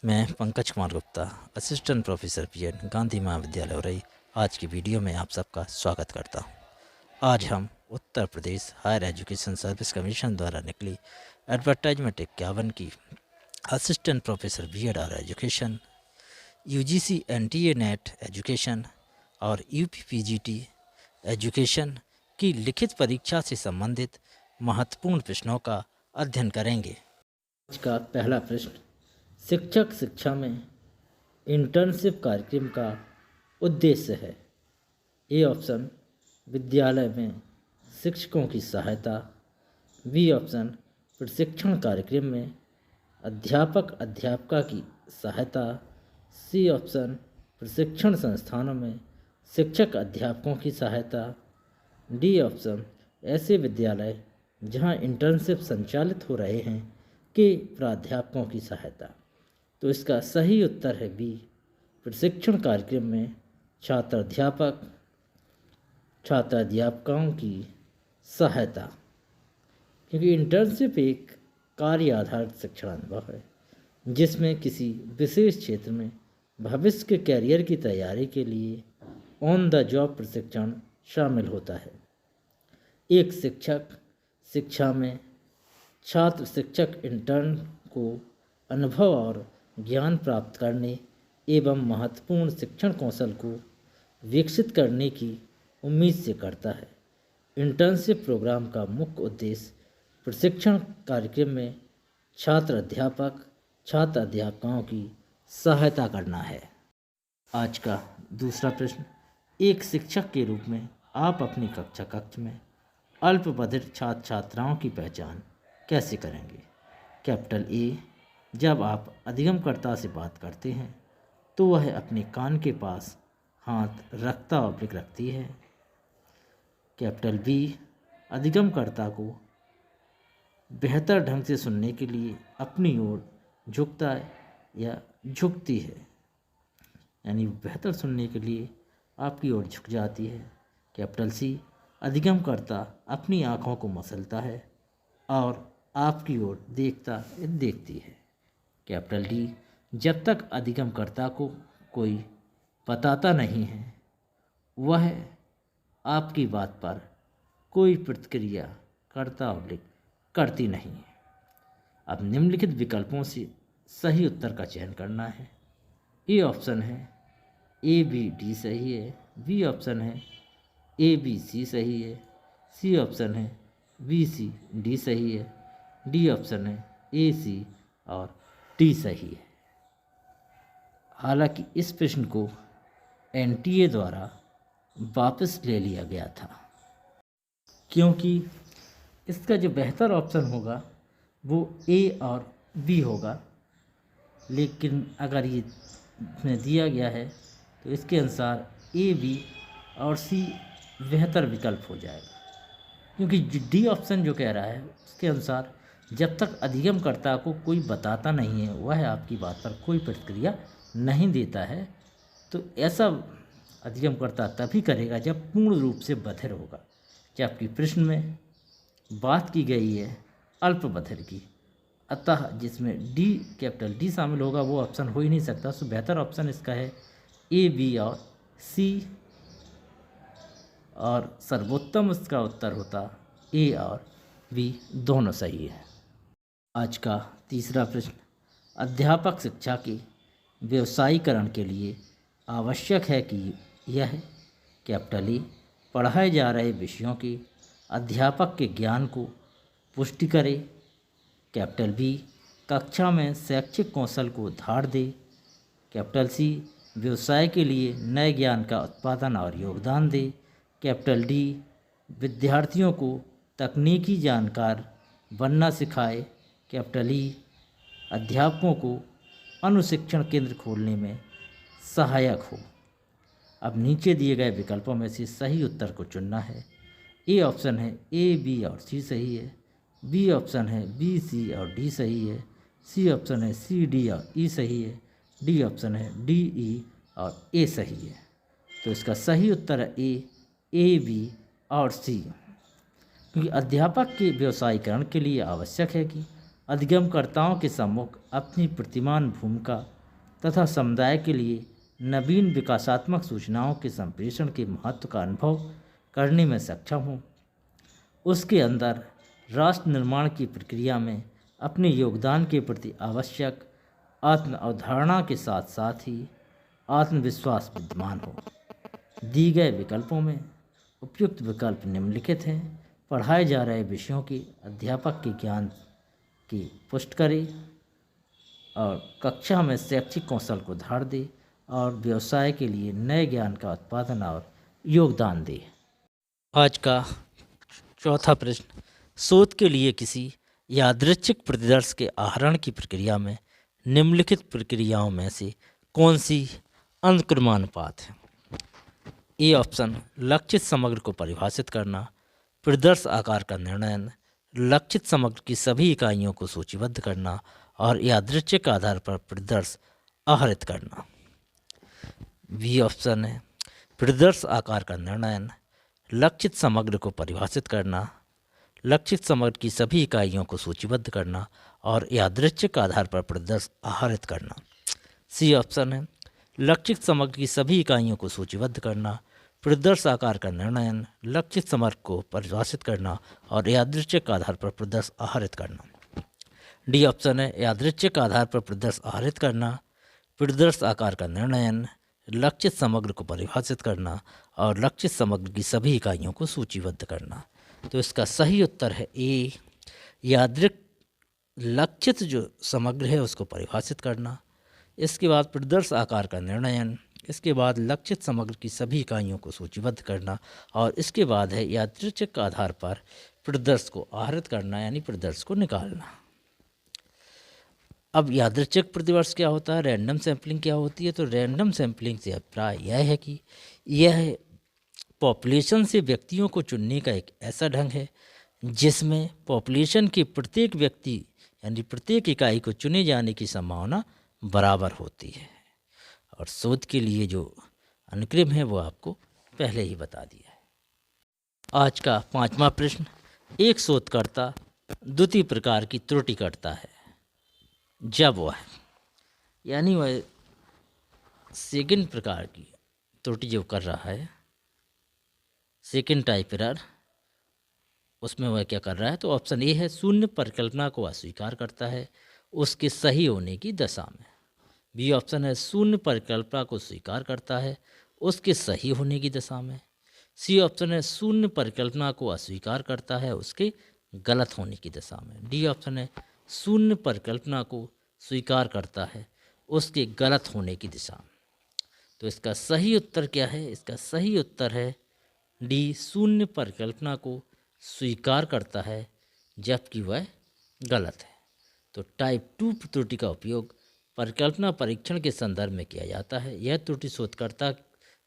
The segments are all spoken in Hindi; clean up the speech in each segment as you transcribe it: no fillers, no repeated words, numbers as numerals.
मैं पंकज कुमार गुप्ता, असिस्टेंट प्रोफेसर पीएड, गांधी महाविद्यालय उरई, आज की वीडियो में आप सबका स्वागत करता हूं। आज हम Uttar Pradesh higher education service commission द्वारा निकली एडवर्टाइजमेंट 51 की असिस्टेंट प्रोफेसर बीएड और education, UGC NTA net education और यूपीपीजीटी एजुकेशन की लिखित परीक्षा से संबंधित महत्वपूर्ण प्रश्नों का अध्ययन करेंगे। आज का पहला प्रश्न, शिक्षक शिक्षा में इंटर्नशिप कार्यक्रम का उद्देश्य है। ए ऑप्शन, विद्यालय में शिक्षकों की सहायता। बी ऑप्शन, प्रशिक्षण कार्यक्रम में अध्यापक अध्यापिका की सहायता। सी ऑप्शन, प्रशिक्षण संस्थानों में शिक्षक अध्यापकों की सहायता। डी ऑप्शन, ऐसे विद्यालय जहां इंटर्नशिप संचालित हो रहे हैं के प्राध्यापकों की सहायता। तो इसका सही उत्तर है बी, प्रशिक्षण कार्यक्रम में छात्र अध्यापकों की सहायता। क्योंकि इंटर्नशिप एक कार्य आधारित शिक्षण अनुभव है जिसमें किसी विशेष क्षेत्र में भविष्य के कैरियर की तैयारी के लिए ऑन द जॉब प्रशिक्षण शामिल होता है। एक शिक्षक शिक्षा में छात्र शिक्षक इंटर्न को अनुभव और ज्ञान प्राप्त करने एवं महत्वपूर्ण शिक्षण कौशल को विकसित करने की उम्मीद से करता है। इंटर्नशिप प्रोग्राम का मुख्य उद्देश्य प्रशिक्षण कार्यक्रम में छात्र अध्यापकों की सहायता करना है। आज का दूसरा प्रश्न, एक शिक्षक के रूप में आप अपनी कक्ष में अल्पबधिर छात्र छात्राओं की पहचान कैसे करेंगे? कैपिटल ए, जब आप अधिगमकर्ता से बात करते हैं तो वह अपने कान के पास हाथ रखता रखती है। कैपिटल बी, अधिगमकर्ता को बेहतर ढंग से सुनने के लिए अपनी ओर झुकता है या झुकती है, यानी बेहतर सुनने के लिए आपकी ओर झुक जाती है। कैपिटल सी, अधिगमकर्ता अपनी आँखों को मसलता है और आपकी ओर देखती है। कैपिटल डी, जब तक अधिगमकर्ता को कोई बताता नहीं है वह आपकी बात पर कोई प्रतिक्रिया करती नहीं है। अब निम्नलिखित विकल्पों से सही उत्तर का चयन करना है। ए ऑप्शन है ए बी डी सही है। बी ऑप्शन है ए बी सी सही है। सी ऑप्शन है बी सी डी सही है। डी ऑप्शन है ए सी और डी सही है। हालांकि इस प्रश्न को एनटीए द्वारा वापस ले लिया गया था क्योंकि इसका जो बेहतर ऑप्शन होगा वो ए और बी होगा, लेकिन अगर ये इसमें दिया गया है तो इसके अनुसार ए बी और सी बेहतर विकल्प हो जाएगा। क्योंकि डी ऑप्शन जो कह रहा है उसके अनुसार जब तक अधिगमकर्ता को कोई बताता नहीं है वह आपकी बात पर कोई प्रतिक्रिया नहीं देता है, तो ऐसा अधिगमकर्ता तभी करेगा जब पूर्ण रूप से बधिर होगा। जबकि प्रश्न में बात की गई है अल्पबधिर की, अतः जिसमें डी कैपिटल डी शामिल होगा वो ऑप्शन हो ही नहीं सकता। तो बेहतर ऑप्शन इसका है ए बी और सी, और सर्वोत्तम इसका उत्तर होता ए और बी दोनों सही है। आज का तीसरा प्रश्न, अध्यापक शिक्षा के व्यवसायीकरण के लिए आवश्यक है कि यह कैपिटल ए, पढ़ाए जा रहे विषयों के अध्यापक के ज्ञान को पुष्टि करे। कैपिटल बी, कक्षा में शैक्षिक कौशल को धार दे। कैपिटल सी, व्यवसाय के लिए नए ज्ञान का उत्पादन और योगदान दे। कैपिटल डी, विद्यार्थियों को तकनीकी जानकार बनना सिखाए। कैपिटल ई, अध्यापकों को अनुशिक्षण केंद्र खोलने में सहायक हो। अब नीचे दिए गए विकल्पों में से सही उत्तर को चुनना है। ए ऑप्शन है ए बी और सी सही है। बी ऑप्शन है बी सी और डी सही है। सी ऑप्शन है सी डी और ई सही है। डी ऑप्शन है डी ई और ए सही है। तो इसका सही उत्तर है ए बी और सी। क्योंकि अध्यापक के व्यवसायीकरण के लिए आवश्यक है कि अधिगमकर्ताओं के सम्मुख अपनी प्रतिमान भूमिका तथा समुदाय के लिए नवीन विकासात्मक सूचनाओं के संप्रेषण के महत्व का अनुभव करने में सक्षम हूँ। उसके अंदर राष्ट्र निर्माण की प्रक्रिया में अपने योगदान के प्रति आवश्यक आत्म अवधारणा के साथ साथ ही आत्मविश्वास विद्यमान हो। दी गए विकल्पों में उपयुक्त विकल्प निम्नलिखित हैं। पढ़ाए जा रहे विषयों के अध्यापक के ज्ञान की पुष्टि करें और कक्षा में शैक्षिक कौशल को धार दे और व्यवसाय के लिए नए ज्ञान का उत्पादन और योगदान दे। आज का चौथा प्रश्न, शोध के लिए किसी यादृच्छिक प्रतिदर्श के आहरण की प्रक्रिया में निम्नलिखित प्रक्रियाओं में से कौन सी अनुक्रमानुपात है? ए ऑप्शन, लक्षित समग्र को परिभाषित करना, प्रतिदर्श आकार का निर्णय, लक्षित समग्र की सभी इकाइयों को सूचीबद्ध करना और यादृच्छिक आधार पर प्रतिदर्श आहरित करना। बी ऑप्शन है, प्रतिदर्श आकार का निर्णय, लक्षित समग्र को परिभाषित करना, लक्षित समग्र की सभी इकाइयों को सूचीबद्ध करना और यादृच्छिक आधार पर प्रतिदर्श आहरित करना। सी ऑप्शन है, लक्षित समग्र की सभी इकाइयों को सूचीबद्ध करना, प्रतिदर्श आकार का निर्णय, लक्षित समग्र को परिभाषित करना और यादृच्छिक आधार पर प्रतिदर्श आहरित करना। डी ऑप्शन है, यादृच्छिक आधार पर प्रतिदर्श आहरित करना, प्रतिदर्श आकार का निर्णय, लक्षित समग्र को परिभाषित करना और लक्षित समग्र की सभी इकाइयों को सूचीबद्ध करना। तो इसका सही उत्तर है ए, लक्षित जो समग्र है उसको परिभाषित करना, इसके बाद प्रतिदर्श आकार का निर्णय, इसके बाद लक्षित समग्र की सभी इकाइयों को सूचीबद्ध करना और इसके बाद है यादृच्छिक आधार पर प्रतिदर्श को आहरित करना यानी प्रतिदर्श को निकालना। अब यादृच्छिक प्रतिदर्श क्या होता है, रैंडम सैम्पलिंग क्या होती है? तो रैंडम सैम्पलिंग से अभिप्राय यह है कि यह पॉपुलेशन से व्यक्तियों को चुनने का एक ऐसा ढंग है जिसमें पॉपुलेशन के प्रत्येक व्यक्ति यानी प्रत्येक इकाई को चुने जाने की संभावना बराबर होती है। और शोध के लिए जो अनुक्रम है वो आपको पहले ही बता दिया है। आज का पांचवा प्रश्न, एक शोधकर्ता द्वितीय प्रकार की त्रुटि करता है जब वह यानी वह सेकंड प्रकार की त्रुटि जो कर रहा है, सेकंड टाइप एरर, उसमें वह क्या कर रहा है? तो ऑप्शन ए है, शून्य परिकल्पना को अस्वीकार करता है उसके सही होने की दशा में। बी ऑप्शन है, शून्य परिकल्पना को स्वीकार करता है उसके सही होने की दशा में। सी ऑप्शन है, शून्य परिकल्पना को अस्वीकार करता है उसके गलत होने की दशा में। डी ऑप्शन है, शून्य परिकल्पना को स्वीकार करता है उसके गलत होने की दिशा में। तो इसका सही उत्तर क्या है? इसका सही उत्तर है डी, शून्य परिकल्पना को स्वीकार करता है जबकि वह गलत है। तो टाइप 2 त्रुटि का उपयोग परिकल्पना परीक्षण के संदर्भ में किया जाता है। यह त्रुटि शोधकर्ता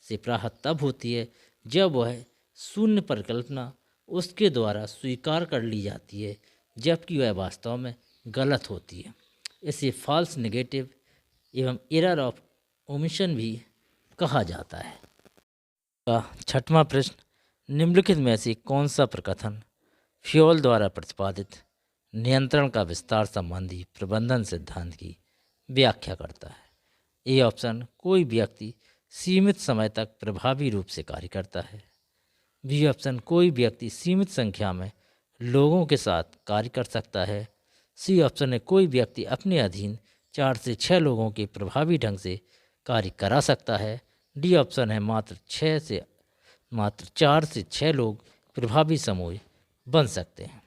से प्रायः तब होती है जब वह शून्य परिकल्पना उसके द्वारा स्वीकार कर ली जाती है जबकि वह वास्तव में गलत होती है। इसे फॉल्स नेगेटिव एवं एरर ऑफ ओमिशन भी कहा जाता है। छठवां प्रश्न, निम्नलिखित में से कौन सा प्रकथन फ्योल द्वारा प्रतिपादित नियंत्रण का विस्तार संबंधी प्रबंधन सिद्धांत की व्याख्या करता है? ए ऑप्शन, कोई व्यक्ति सीमित समय तक प्रभावी रूप से कार्य करता है। बी ऑप्शन, कोई व्यक्ति सीमित संख्या में लोगों के साथ कार्य कर सकता है। सी ऑप्शन है, कोई व्यक्ति अपने अधीन 4 से 6 लोगों के प्रभावी ढंग से कार्य करा सकता है। डी ऑप्शन है, मात्र 4 से 6 लोग प्रभावी समूह बन सकते हैं।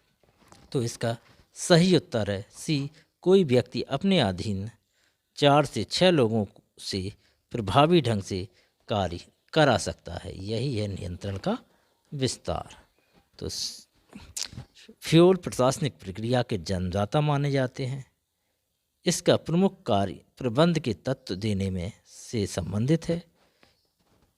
तो इसका सही उत्तर है सी, कोई व्यक्ति अपने अधीन 4 से 6 लोगों से प्रभावी ढंग से कार्य करा सकता है। यही है नियंत्रण का विस्तार। तो फ्योल प्रशासनिक प्रक्रिया के जन्मदाता माने जाते हैं। इसका प्रमुख कार्य प्रबंध के तत्व देने में से संबंधित है।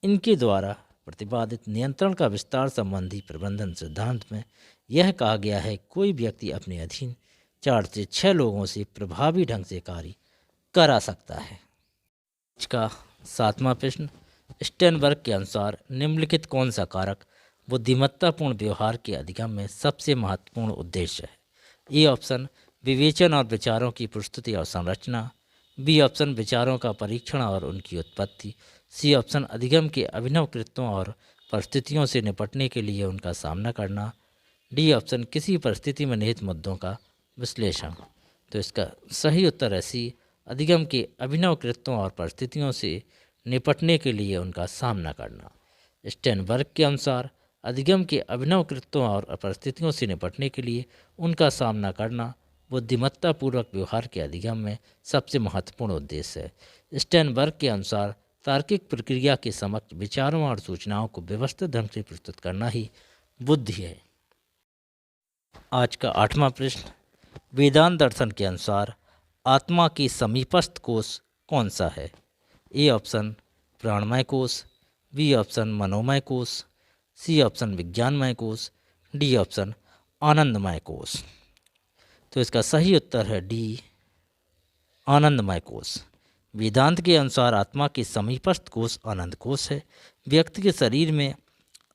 इनके द्वारा प्रतिपादित नियंत्रण का विस्तार संबंधी प्रबंधन सिद्धांत में यह कहा गया है कोई व्यक्ति अपने अधीन 4 से 6 लोगों से प्रभावी ढंग से कार्य करा सकता है। इसका 7वां प्रश्न, स्टेनबर्ग के अनुसार निम्नलिखित कौन सा कारक बुद्धिमत्तापूर्ण व्यवहार के अधिगम में सबसे महत्वपूर्ण उद्देश्य है? ए ऑप्शन, विवेचन और विचारों की प्रस्तुति और संरचना। बी ऑप्शन विचारों का परीक्षण और उनकी उत्पत्ति। सी ऑप्शन अधिगम के अभिनव कृत्यों और परिस्थितियों से निपटने के लिए उनका सामना करना। डी ऑप्शन किसी परिस्थिति में निहित मुद्दों का विश्लेषण। तो इसका सही उत्तर है सी, अधिगम के अभिनव कृत्यों और परिस्थितियों से निपटने के लिए उनका सामना करना। स्टेनबर्ग के अनुसार अधिगम के अभिनव कृत्यों और परिस्थितियों से निपटने के लिए उनका सामना करना बुद्धिमत्तापूर्वक व्यवहार के अधिगम में सबसे महत्वपूर्ण उद्देश्य है। स्टेनबर्ग के अनुसार तार्किक प्रक्रिया के समक्ष विचारों और सूचनाओं को व्यवस्थित ढंग से प्रस्तुत करना ही बुद्धि है। आज का 8वां प्रश्न, वेदांत दर्शन के अनुसार आत्मा की समीपस्थ कोष कौन सा है? ए ऑप्शन प्राणमय कोष, बी ऑप्शन मनोमय कोष, सी ऑप्शन विज्ञानमय कोष, डी ऑप्शन आनंदमय कोष। तो इसका सही उत्तर है डी, आनंदमय कोष। वेदांत के अनुसार आत्मा की समीपस्थ कोष आनंद कोष है। व्यक्ति के शरीर में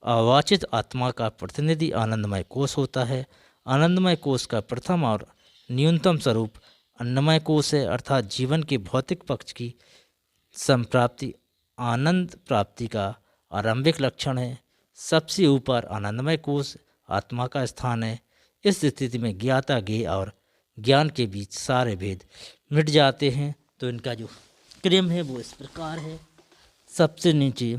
अवाचित आत्मा का प्रतिनिधि आनंदमय कोष होता है। आनंदमय कोष का प्रथम और न्यूनतम स्वरूप अन्नमय कोष है, अर्थात जीवन के भौतिक पक्ष की संप्राप्ति आनंद प्राप्ति का आरंभिक लक्षण है। सबसे ऊपर आनंदमय कोष आत्मा का स्थान है। इस स्थिति में ज्ञाता ज्ञेय और ज्ञान के बीच सारे भेद मिट जाते हैं। तो इनका जो क्रम है वो इस प्रकार है, सबसे नीचे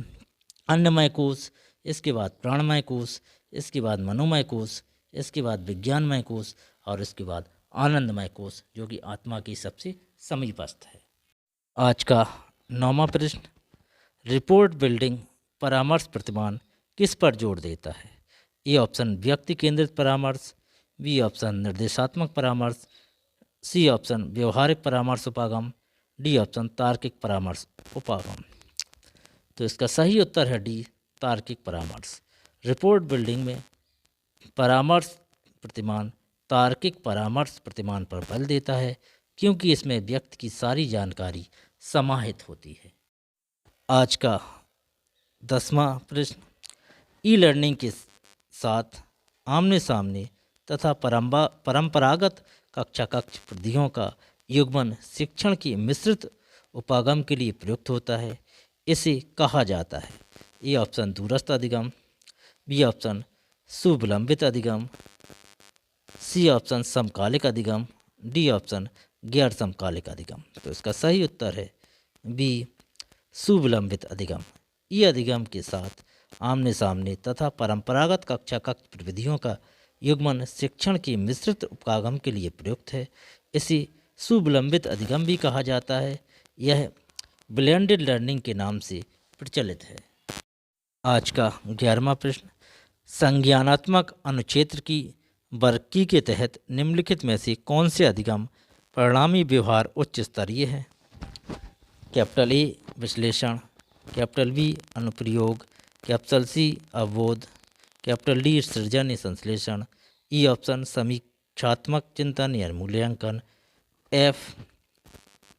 अन्नमय कोष, इसके बाद प्राणमय कोष, इसके बाद मनोमय कोष, इसके बाद विज्ञानमय कोष और इसके बाद आनंदमय कोष, जो कि आत्मा की सबसे समीपस्थ है। आज का 9वां प्रश्न, रिपोर्ट बिल्डिंग परामर्श प्रतिमान किस पर जोर देता है? ए ऑप्शन व्यक्ति केंद्रित परामर्श, बी ऑप्शन निर्देशात्मक परामर्श, सी ऑप्शन व्यवहारिक परामर्श उपागम, डी ऑप्शन तार्किक परामर्श उपागम। तो इसका सही उत्तर है डी, तार्किक परामर्श। रिपोर्ट बिल्डिंग में परामर्श प्रतिमान तार्किक परामर्श प्रतिमान पर बल देता है, क्योंकि इसमें व्यक्ति की सारी जानकारी समाहित होती है। आज का 10वां प्रश्न, ई लर्निंग के साथ आमने सामने तथा परंपरागत कक्षा कक्ष विधियों का युग्मन शिक्षण की मिश्रित उपागम के लिए प्रयुक्त होता है। इसे कहा जाता है। ए ऑप्शन दूरस्थ अधिगम, बी ऑप्शन सुविलंबित अधिगम, सी ऑप्शन समकालिक अधिगम, डी ऑप्शन गैर समकालिक अधिगम। तो इसका सही उत्तर है बी, सुविलंबित अधिगम। ये अधिगम के साथ आमने सामने तथा परंपरागत कक्षा कक्ष विधियों का युग्मन शिक्षण की मिश्रित उपागम के लिए प्रयुक्त है। इसे सुविलंबित अधिगम भी कहा जाता है। यह ब्लेंडेड लर्निंग के नाम से प्रचलित है। आज का 11वां प्रश्न, संज्ञानात्मक अनुक्षेत्र की वर्गीकरण के तहत निम्नलिखित में से कौन से अधिगम परिणामी व्यवहार उच्च स्तरीय है? कैपिटल ए विश्लेषण, कैपिटल बी अनुप्रयोग, कैपिटल सी अवबोध, कैपिटल डी सृजन या संश्लेषण, ई ऑप्शन समीक्षात्मक चिंतन या मूल्यांकन, एफ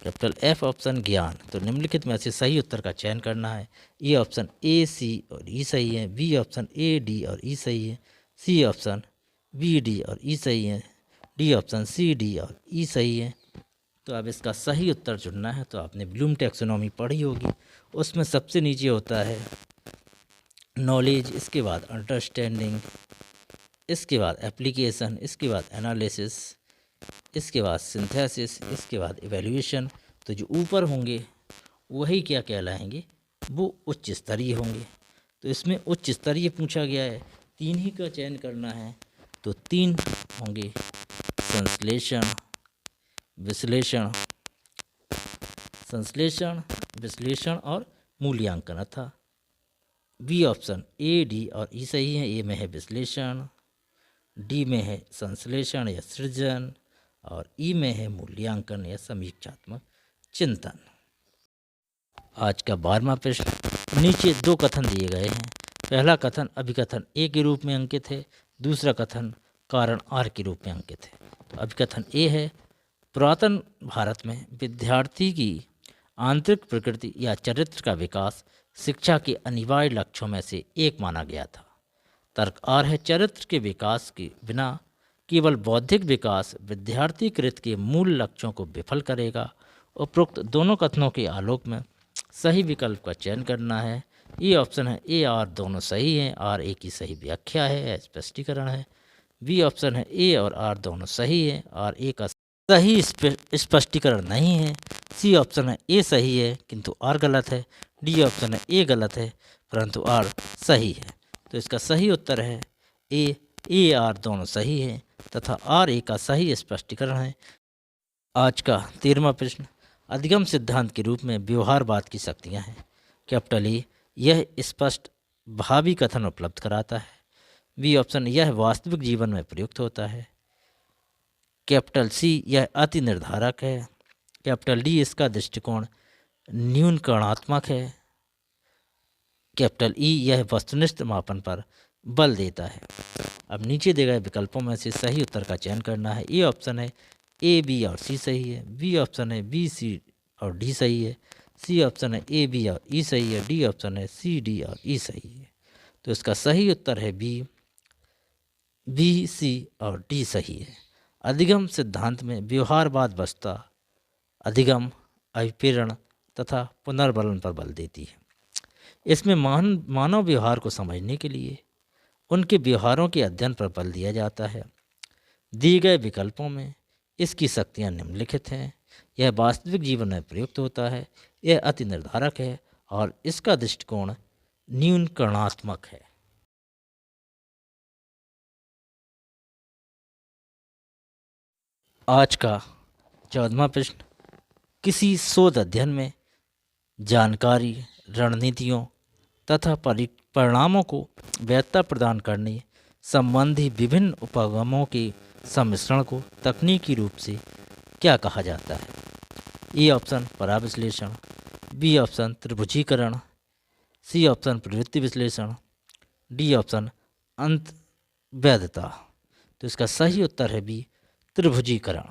कैपिटल एफ ऑप्शन ज्ञान। तो निम्नलिखित में से सही उत्तर का चयन करना है। ए ऑप्शन ए सी और ई सही है, बी ऑप्शन ए डी और ई सही है, सी ऑप्शन बी डी और ई सही है, डी ऑप्शन सी डी और ई सही है। तो अब इसका सही उत्तर चुनना है। तो आपने ब्लूम टैक्सोनॉमी पढ़ी होगी, उसमें सबसे नीचे होता है नॉलेज, इसके बाद अंडरस्टैंडिंग, इसके बाद एप्लीकेशन, इसके बाद एनालिसिस, इसके बाद सिंथेसिस, इसके बाद इवैल्यूएशन। तो जो ऊपर होंगे वही क्या कहलाएंगे, वो उच्च स्तरीय होंगे। तो इसमें उच्च स्तरीय पूछा गया है, 3 ही का चयन करना है। तो 3 होंगे संश्लेषण, विश्लेषण, संश्लेषण, विश्लेषण और मूल्यांकन। था बी ऑप्शन ए डी और ई सही है। ए में है विश्लेषण, डी में है संश्लेषण या सृजन और ई में है मूल्यांकन या समीक्षात्मक चिंतन। आज का 12वां प्रश्न, नीचे 2 कथन दिए गए हैं। पहला कथन अभिकथन ए के रूप में अंकित है, दूसरा कथन कारण आर के रूप में अंकित है। तो अभिकथन ए है, पुरातन भारत में विद्यार्थी की आंतरिक प्रकृति या चरित्र का विकास शिक्षा के अनिवार्य लक्ष्यों में से एक माना गया था। तर्क आर है, चरित्र के विकास के बिना केवल बौद्धिक विकास विद्यार्थीकृत के मूल लक्ष्यों को विफल करेगा। उपरोक्त दोनों कथनों के आलोक में सही विकल्प का चयन करना है। ये ऑप्शन है ए और दोनों सही हैं, आर ए की सही व्याख्या है, स्पष्टीकरण है। बी ऑप्शन है ए और आर दोनों सही है और ए का सही स्पष्टीकरण नहीं है। सी ऑप्शन है ए सही है किंतु आर गलत है। डी ऑप्शन है ए गलत है परंतु आर सही है। तो इसका सही उत्तर है ए आर दोनों सही है तथा आर ए का सही स्पष्टीकरण है। आज का 13वां प्रश्न, अधिगम सिद्धांत के रूप में व्यवहारवाद की शक्तियाँ हैं। कैपिटल ए, यह स्पष्ट भावी कथन उपलब्ध कराता है। बी ऑप्शन, यह वास्तविक जीवन में प्रयुक्त होता है। कैपिटल सी, यह अति निर्धारक है। कैपिटल डी, इसका दृष्टिकोण न्यूनकरणात्मक है। कैपिटल ई, यह वस्तुनिष्ठ मापन पर बल देता है। अब नीचे दिए गए विकल्पों में से सही उत्तर का चयन करना है। ए ऑप्शन है ए बी और सी सही है। बी ऑप्शन है बी सी और डी सही है। सी ऑप्शन है ए बी और ई सही है। डी ऑप्शन है सी डी और ई सही है। तो इसका सही उत्तर है बी सी और डी सही है। अधिगम सिद्धांत में व्यवहारवाद वस्तुता अधिगम, अभिप्रेरण तथा पुनर्बलन पर बल देती है। इसमें मानव व्यवहार को समझने के लिए उनके व्यवहारों के अध्ययन पर बल दिया जाता है। दिए गए विकल्पों में इसकी शक्तियाँ निम्नलिखित हैं। यह वास्तविक जीवन में प्रयुक्त होता है, यह अति निर्धारक है और इसका दृष्टिकोण न्यूनकरणात्मक है। आज का 14वां प्रश्न, किसी शोध अध्ययन में जानकारी, रणनीतियों तथा परिणामों को वैधता प्रदान करने संबंधी विभिन्न उपगमों के सम्मिश्रण को तकनीकी रूप से क्या कहा जाता है। ए ऑप्शन पराविश्लेषण, बी ऑप्शन त्रिभुजीकरण, सी ऑप्शन प्रवृत्ति विश्लेषण, डी ऑप्शन अंतर्वैधता। तो इसका सही उत्तर है बी त्रिभुजीकरण।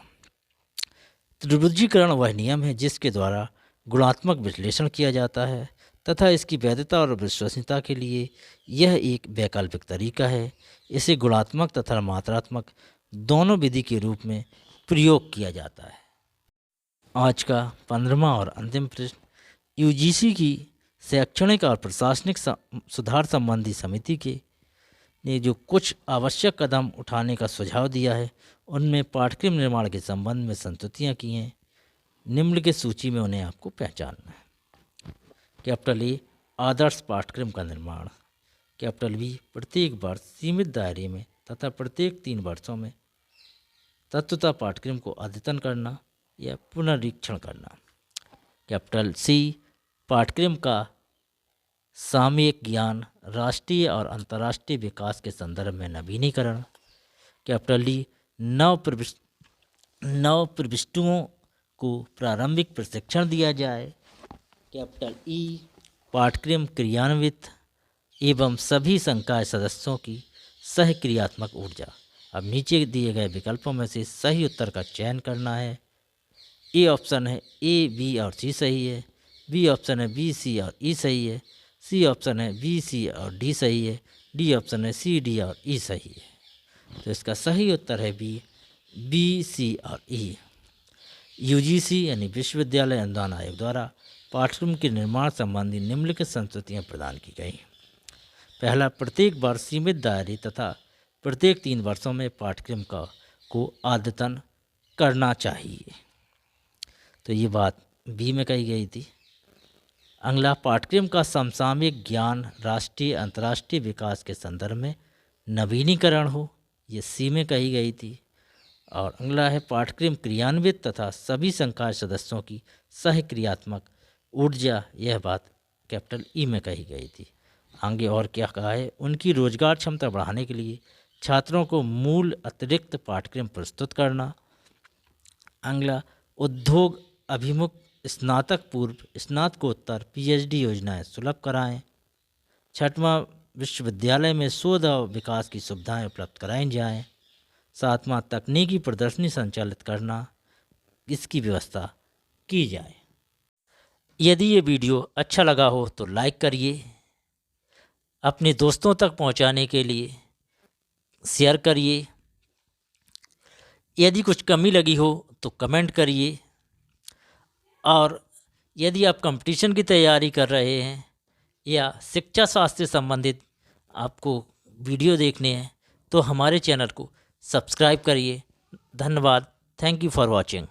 त्रिभुजीकरण वह नियम है जिसके द्वारा गुणात्मक विश्लेषण किया जाता है तथा इसकी वैधता और विश्वसनीयता के लिए यह एक वैकल्पिक तरीका है। इसे गुणात्मक तथा मात्रात्मक दोनों विधि के रूप में प्रयोग किया जाता है। आज का 15वां और अंतिम प्रश्न, यूजीसी की शैक्षणिक और प्रशासनिक सुधार संबंधी समिति के ने जो कुछ आवश्यक कदम उठाने का सुझाव दिया है उनमें पाठ्यक्रम निर्माण के संबंध में संस्तुतियाँ की हैं। निम्नलिखित सूची में उन्हें आपको पहचानना है। कैपिटल ए, आदर्श पाठ्यक्रम का निर्माण। कैपिटल बी, प्रत्येक वर्ष सीमित दायरे में तथा प्रत्येक 3 वर्षों में तत्वतः पाठ्यक्रम को अद्यतन करना या पुनरीक्षण करना। कैपिटल सी, पाठ्यक्रम का सामयिक ज्ञान, राष्ट्रीय और अंतर्राष्ट्रीय विकास के संदर्भ में नवीनीकरण। कैपिटल डी, नव प्रविष्टुओं को प्रारंभिक प्रशिक्षण दिया जाए। कैपिटल ई, पाठ्यक्रम क्रियान्वित एवं सभी संकाय सदस्यों की सहक्रियात्मक ऊर्जा। अब नीचे दिए गए विकल्पों में से सही उत्तर का चयन करना है। ए ऑप्शन है ए बी और सी सही है। बी ऑप्शन है बी सी और ई सही है। सी ऑप्शन है बी सी और डी सही है। डी ऑप्शन है सी डी और ई सही है। तो इसका सही उत्तर है बी सी और ई। यूजीसी यानी विश्वविद्यालय अनुदान आयोग द्वारा पाठ्यक्रम के निर्माण संबंधी निम्नलिखित संस्तुतियाँ प्रदान की गई। पहला, प्रत्येक वर्ष सीमित दायरे तथा प्रत्येक 3 वर्षों में पाठ्यक्रम को अद्यतन करना चाहिए। तो ये बात बी में कही गई थी। अगला, पाठ्यक्रम का समसामयिक ज्ञान, राष्ट्रीय अंतर्राष्ट्रीय विकास के संदर्भ में नवीनीकरण हो, ये सी में कही गई थी। और अगला है, पाठ्यक्रम क्रियान्वित तथा सभी संकाय सदस्यों की सहक्रियात्मक ऊर्जा, यह बात कैपिटल ई में कही गई थी। आगे और क्या कहा है, उनकी रोजगार क्षमता बढ़ाने के लिए छात्रों को मूल अतिरिक्त पाठ्यक्रम प्रस्तुत करना। अगला, उद्योग अभिमुख स्नातक पूर्व स्नातकोत्तर पीएचडी योजनाएं सुलभ कराएं। छठवां, विश्वविद्यालय में शोध और विकास की सुविधाएं उपलब्ध कराई जाएं। सातवां, तकनीकी प्रदर्शनी संचालित करना, इसकी व्यवस्था की जाए। यदि ये वीडियो अच्छा लगा हो तो लाइक करिए, अपने दोस्तों तक पहुंचाने के लिए शेयर करिए यदि कुछ कमी लगी हो तो कमेंट करिए। और यदि आप कंपटीशन की तैयारी कर रहे हैं या शिक्षा शास्त्र से संबंधित आपको वीडियो देखने हैं तो हमारे चैनल को सब्सक्राइब करिए। धन्यवाद। Thank you for watching.